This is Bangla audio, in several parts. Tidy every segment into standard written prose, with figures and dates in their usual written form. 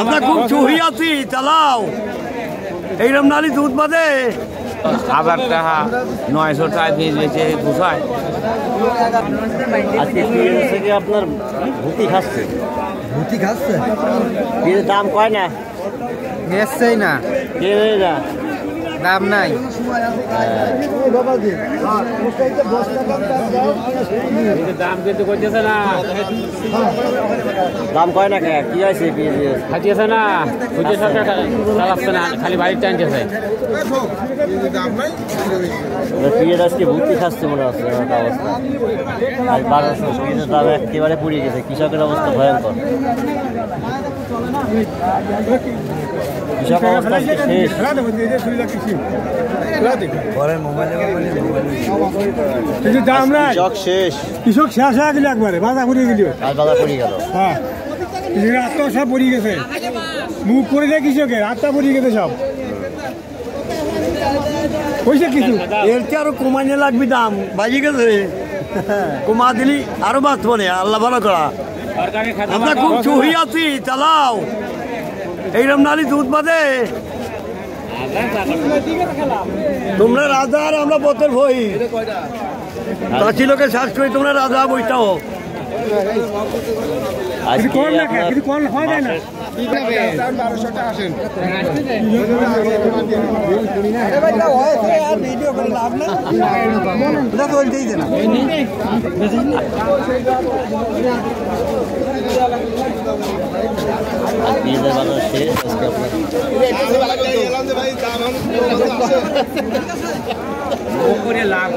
আমরা খুব চুহি আছি, চালাও এইরকম নালি দুধ বাদে 1000 টাকা 900 টাকা পিস বেচে পোষায়। আজকে কি আপনার ভুতি খাচ্ছে? ভুতি খাচ্ছে, পিসের দাম কয় না? বেচছেই না, কেনে না, দাম নাই। দাম কিন্তু করতেছে না, দাম কয় না কে? কি আছে পিস খাইতেছে না, খুঁজে সরকার চালাচ্ছে না, খালি বাড়ির টানতেছে। পিস আজকে ভুতি খাচ্ছে মনে হচ্ছে অবস্থা। আর 1200 পিসের দাম একেবারে পুড়িয়ে গেছে, কৃষকের অবস্থা ভয়ঙ্কর। কৃষক অবস্থা শেষ। কৃষক শেষ, কৃষক শেষ হয়ে গেল একবারে, বাধা পড়ে গেল, বাধা পড়ে গেল। হ্যাঁ আত্মা সব পড়ে গেছে, মুখ পড়ে যায় কৃষকের, আত্মা পড়ে গেছে সব। হয়েছে কিছু এর চেয়ে আরো কমাইনে লাগবে, দাম বাজি গেছে, কমা দিলি আরো বাঁচবো না, আল্লাহ ভালো করা। আমরা খুব চুহি আছি, চালাও এইরকম নালি দুধ বাদে। তোমরা রাজা আর আমরা পথের ভই, চাষি লোকে শ্বাস করি, তোমরা রাজা বইটাও। লাভ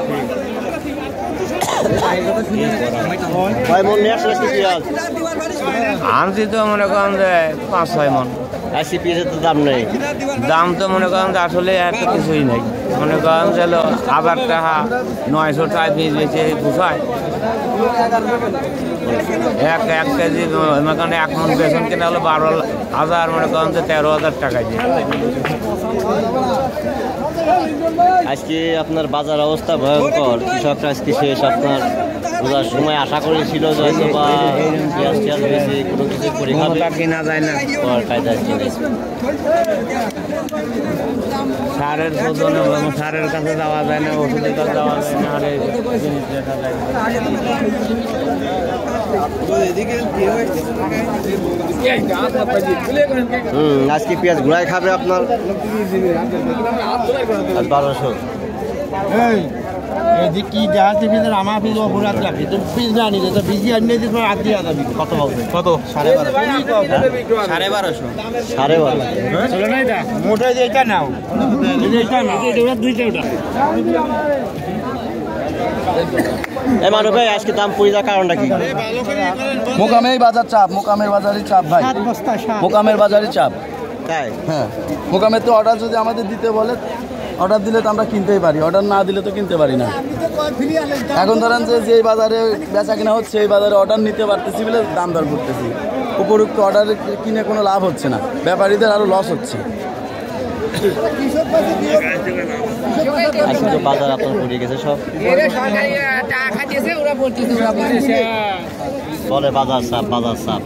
আনছি তো মনে করেন যে 5-6 মন। আজকে পিসের তো দাম নেই, দাম তো মনে করেন যে আসলে এত কিছুই নেই, মনে করেন যে 1000 টাকা 900 টাকা পিস বেচে পোষায়। এক কেজি মনে করেন 1 মন বেসন কেনা হলো 12,000, মনে করেন যে 13,000 টাকা দিয়ে। আজকে আপনার বাজার অবস্থা ভয়ঙ্কর, কৃষকরা আজকে শেষ। আপনার বোঝার সময় আশা করেছিল যে হয়তো বা পেঁয়াজ টিয়াজ বেশি কোনো কিছু পরীক্ষা কিনা যায় না, সারের শোধন, সারের কাছে যাওয়া যায় না, ওষুধের কাছে যাওয়া যায় না, আর জিনিস দেখা যায় না। আজকে পেঁয়াজ ঘুরাই খাবে আপনার 1200। কি দেখাচ্ছে পিসের আমার পিস অপরাধ রাখি, তো পিস না নিলে তো পিসি আনিয়ে দিতে আট দিয়ে যাবি। কত হবে? কত? 1250। 1250 মোটা এইটা নাও, এইটা না, এটা দুইটা। ওটা মানব ভাই আজকে দাম পড়ে যাওয়ার কারণটা কি? মোকামের বাজার চাপ, মোকামের বাজারই চাপ ভাই, মোকামের বাজারই চাপ। তাই? হ্যাঁ, মোকামের তো অর্ডার যদি আমাদের দিতে বলে, অর্ডার দিলে তো আমরা কিনতেই পারি, অর্ডার না দিলে তো কিনতে পারি না। এখন ধরেন যে বাজারে বেচা কিনা হচ্ছে, এই বাজারে অর্ডার নিতে পারতেছি বলে দাম দর করতেছি, উপরুক্ত অর্ডার কিনে কোনো লাভ হচ্ছে না, ব্যাপারীদের আরও লস হচ্ছে। আজকে তো বাজার আপনার পড়ে গেছে সব, বলে বাজার চাপ, বাজার চাপ।